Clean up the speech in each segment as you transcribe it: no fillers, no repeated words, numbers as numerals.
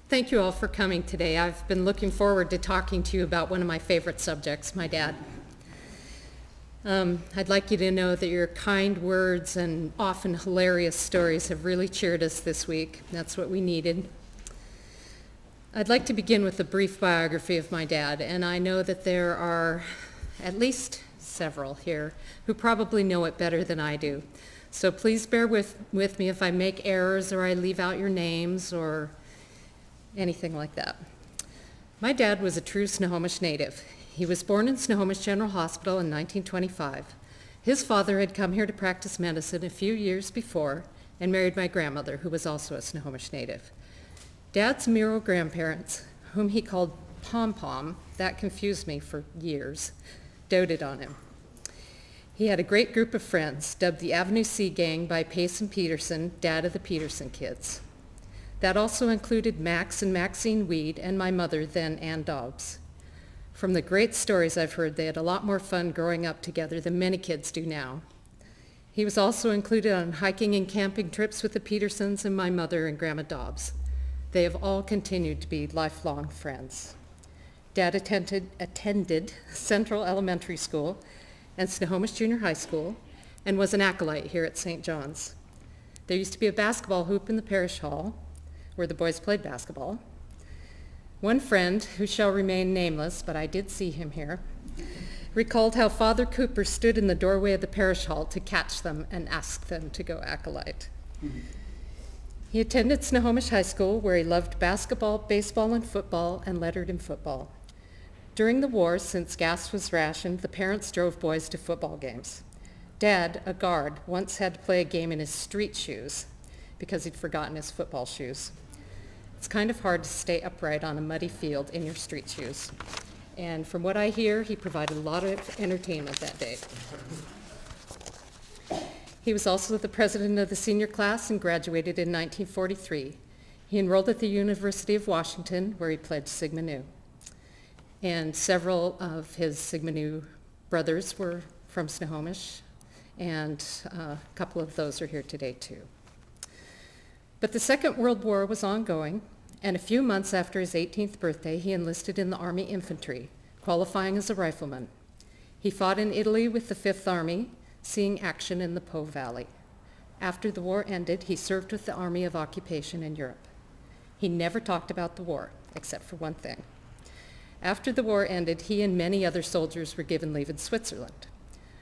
Thank you all for coming today. I've been looking forward to talking to you about one of my favorite subjects, my dad. I'd like you to know that your kind words and often hilarious stories have really cheered us this week. That's what we needed. I'd like to begin with a brief biography of my dad, and I know that there are at least several here who probably know it better than I do. So please bear with me if I make errors or I leave out your names or anything like that. My dad was a true Snohomish native. He was born in Snohomish General Hospital in 1925. His father had come here to practice medicine a few years before and married my grandmother, who was also a Snohomish native. Dad's Miro grandparents, whom he called Pom Pom, that confused me for years, doted on him. He had a great group of friends, dubbed the Avenue C Gang by Pace and Peterson, dad of the Peterson kids. That also included Max and Maxine Weed and my mother, then Ann Dobbs. From the great stories I've heard, they had a lot more fun growing up together than many kids do now. He was also included on hiking and camping trips with the Petersons and my mother and Grandma Dobbs. They have all continued to be lifelong friends. Dad attended Central Elementary School and Snohomish Junior High School and was an acolyte here at St. John's. There used to be a basketball hoop in the parish hall where the boys played basketball. One friend, who shall remain nameless, but I did see him here, recalled how Father Cooper stood in the doorway of the parish hall to catch them and ask them to go acolyte. He attended Snohomish High School, where he loved basketball, baseball, and football, and lettered in football. During the war, since gas was rationed, the parents drove boys to football games. Dad, a guard, once had to play a game in his street shoes because he'd forgotten his football shoes. It's kind of hard to stay upright on a muddy field in your street shoes. And from what I hear, he provided a lot of entertainment that day. He was also the president of the senior class and graduated in 1943. He enrolled at the University of Washington, where he pledged Sigma Nu. And several of his Sigma Nu brothers were from Snohomish, and a couple of those are here today too. But the Second World War was ongoing, and a few months after his 18th birthday, he enlisted in the Army Infantry, qualifying as a rifleman. He fought in Italy with the Fifth Army, seeing action in the Po Valley. After the war ended, he served with the Army of Occupation in Europe. He never talked about the war, except for one thing. After the war ended, he and many other soldiers were given leave in Switzerland.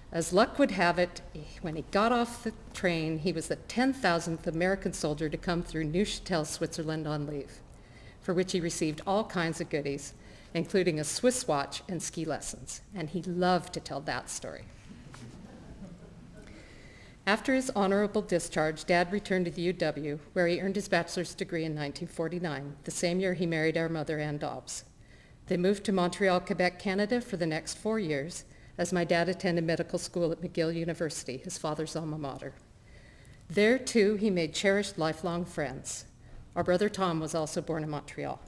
As luck would have it, when he got off the train, he was the 10,000th American soldier to come through Neuchâtel, Switzerland on leave, for which he received all kinds of goodies, including a Swiss watch and ski lessons, and he loved to tell that story. After his honorable discharge, Dad returned to the UW, where he earned his bachelor's degree in 1949, the same year he married our mother, Ann Dobbs. They moved to Montreal, Quebec, Canada for the next 4 years, as my dad attended medical school at McGill University, his father's alma mater. There, too, he made cherished lifelong friends. Our brother Tom was also born in Montreal.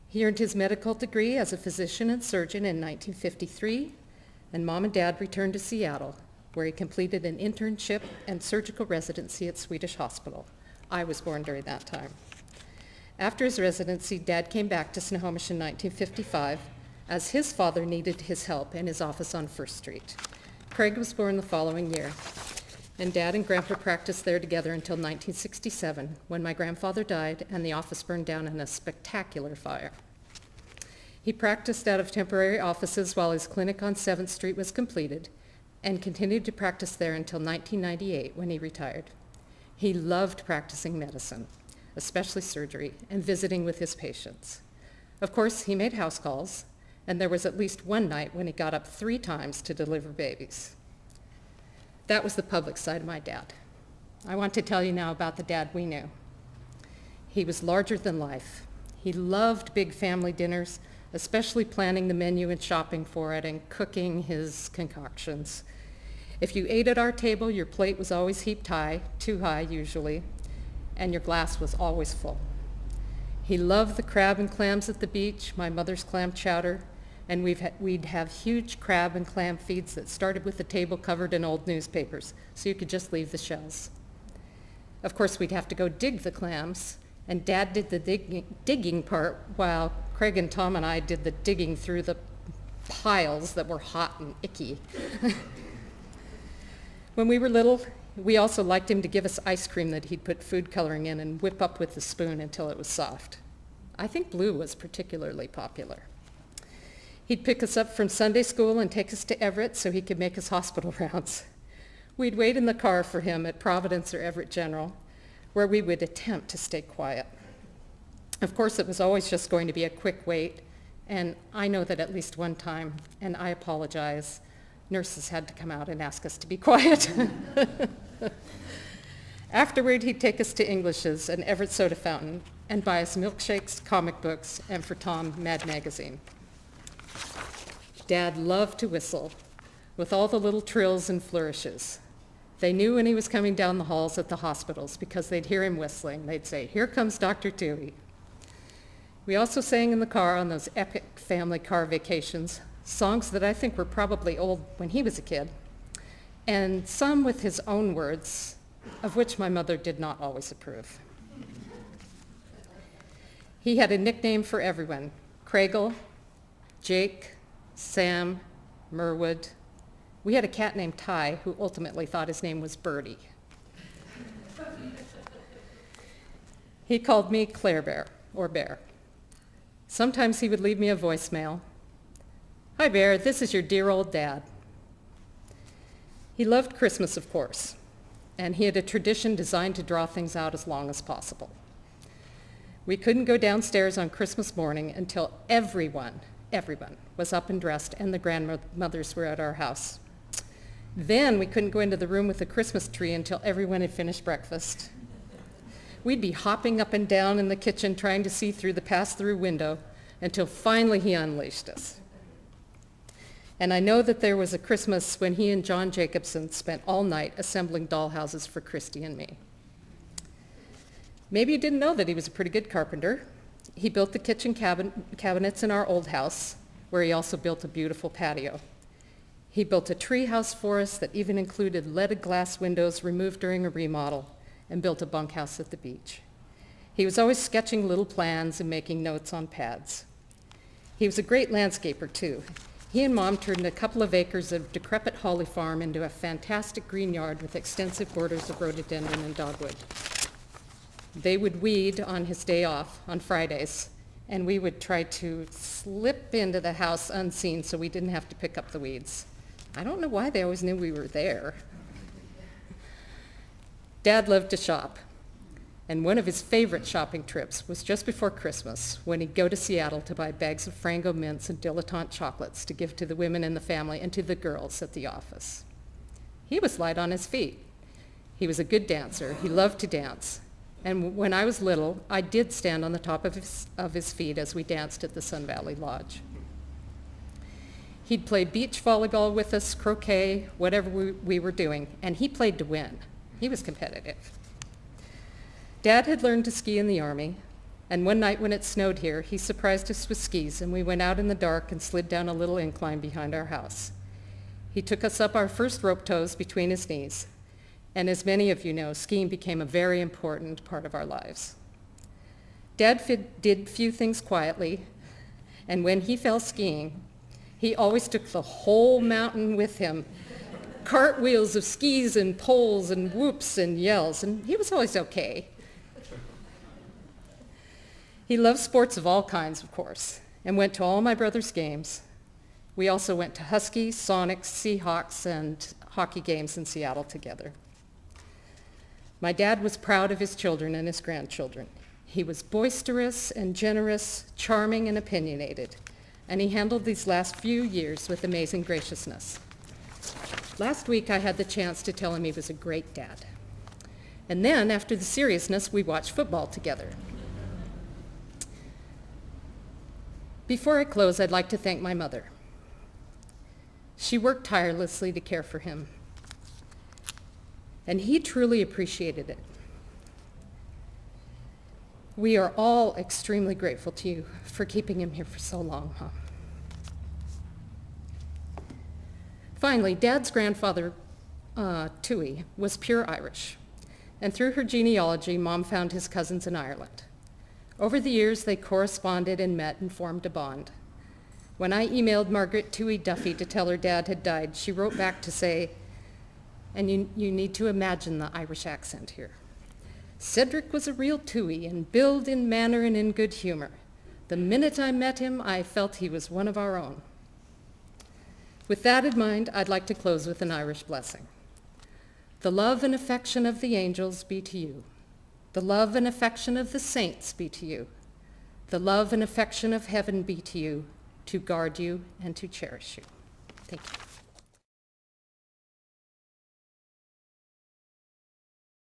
He earned his medical degree as a physician and surgeon in 1953, and Mom and Dad returned to Seattle, where he completed an internship and surgical residency at Swedish Hospital. I was born during that time. After his residency, Dad came back to Snohomish in 1955, as his father needed his help in his office on First Street. Craig was born the following year, and Dad and Grandpa practiced there together until 1967, when my grandfather died and the office burned down in a spectacular fire. He practiced out of temporary offices while his clinic on 7th Street was completed, and continued to practice there until 1998, when he retired. He loved practicing medicine, especially surgery, and visiting with his patients. Of course, he made house calls, and there was at least one night when he got up 3 times to deliver babies. That was the public side of my dad. I want to tell you now about the dad we knew. He was larger than life. He loved big family dinners, especially planning the menu and shopping for it and cooking his concoctions. If you ate at our table, your plate was always heaped high, too high usually, and your glass was always full. He loved the crab and clams at the beach, my mother's clam chowder, and we'd have huge crab and clam feeds that started with the table covered in old newspapers, so you could just leave the shells. Of course, we'd have to go dig the clams And Dad did the digging part while Craig and Tom and I did the digging through the piles that were hot and icky. When we were little, we also liked him to give us ice cream that he'd put food coloring in and whip up with the spoon until it was soft. I think blue was particularly popular. He'd pick us up from Sunday school and take us to Everett so he could make his hospital rounds. We'd wait in the car for him at Providence or Everett General, where we would attempt to stay quiet. Of course, it was always just going to be a quick wait, and I know that at least one time, and I apologize, nurses had to come out and ask us to be quiet. Afterward, he'd take us to English's and Everett Soda Fountain and buy us milkshakes, comic books, and for Tom, Mad Magazine. Dad loved to whistle with all the little trills and flourishes. They knew when he was coming down the halls at the hospitals because they'd hear him whistling. They'd say, "Here comes Dr. Tuohy." We also sang in the car on those epic family car vacations, songs that I think were probably old when he was a kid, and some with his own words, of which my mother did not always approve. He had a nickname for everyone: Craigle, Jake, Sam, Merwood. We had a cat named Ty who ultimately thought his name was Birdie. He called me Claire Bear, or Bear. Sometimes he would leave me a voicemail. "Hi, Bear, this is your dear old dad." He loved Christmas, of course, and he had a tradition designed to draw things out as long as possible. We couldn't go downstairs on Christmas morning until everyone was up and dressed and the grandmothers were at our house. Then we couldn't go into the room with the Christmas tree until everyone had finished breakfast. We'd be hopping up and down in the kitchen trying to see through the pass-through window until finally he unleashed us. And I know that there was a Christmas when he and John Jacobson spent all night assembling dollhouses for Christy and me. Maybe you didn't know that he was a pretty good carpenter. He built the kitchen cabinets in our old house, where he also built a beautiful patio. He built a tree house for us that even included leaded glass windows removed during a remodel, and built a bunkhouse at the beach. He was always sketching little plans and making notes on pads. He was a great landscaper, too. He and Mom turned a couple of acres of decrepit holly farm into a fantastic green yard with extensive borders of rhododendron and dogwood. They would weed on his day off on Fridays, and we would try to slip into the house unseen so we didn't have to pick up the weeds. I don't know why they always knew we were there. Dad loved to shop, and one of his favorite shopping trips was just before Christmas, when he'd go to Seattle to buy bags of Frango mints and dilettante chocolates to give to the women in the family and to the girls at the office. He was light on his feet. He was a good dancer. He loved to dance. And when I was little, I did stand on the top of his feet as we danced at the Sun Valley Lodge. He'd play beach volleyball with us, croquet, whatever we were doing, and he played to win. He was competitive. Dad had learned to ski in the Army, and one night when it snowed here, he surprised us with skis, and we went out in the dark and slid down a little incline behind our house. He took us up our first rope toes between his knees, and as many of you know, skiing became a very important part of our lives. Dad did few things quietly, and when he fell skiing, he always took the whole mountain with him. Cartwheels of skis and poles and whoops and yells, and he was always okay. He loved sports of all kinds, of course, and went to all my brother's games. We also went to Huskies, Sonics, Seahawks, and hockey games in Seattle together. My dad was proud of his children and his grandchildren. He was boisterous and generous, charming and opinionated, and he handled these last few years with amazing graciousness. Last week, I had the chance to tell him he was a great dad. And then, after the seriousness, we watched football together. Before I close, I'd like to thank my mother. She worked tirelessly to care for him, and he truly appreciated it. We are all extremely grateful to you for keeping him here for so long, Mom. Finally, Dad's grandfather, Tuohy, was pure Irish, and through her genealogy, Mom found his cousins in Ireland. Over the years, they corresponded and met and formed a bond. When I emailed Margaret Tuohy Duffy to tell her dad had died, she wrote back to say, and you need to imagine the Irish accent here, "Cedric was a real Tuohy and billed in manner and in good humor. The minute I met him, I felt he was one of our own." With that in mind, I'd like to close with an Irish blessing. The love and affection of the angels be to you. The love and affection of the saints be to you. The love and affection of heaven be to you, to guard you and to cherish you. Thank you.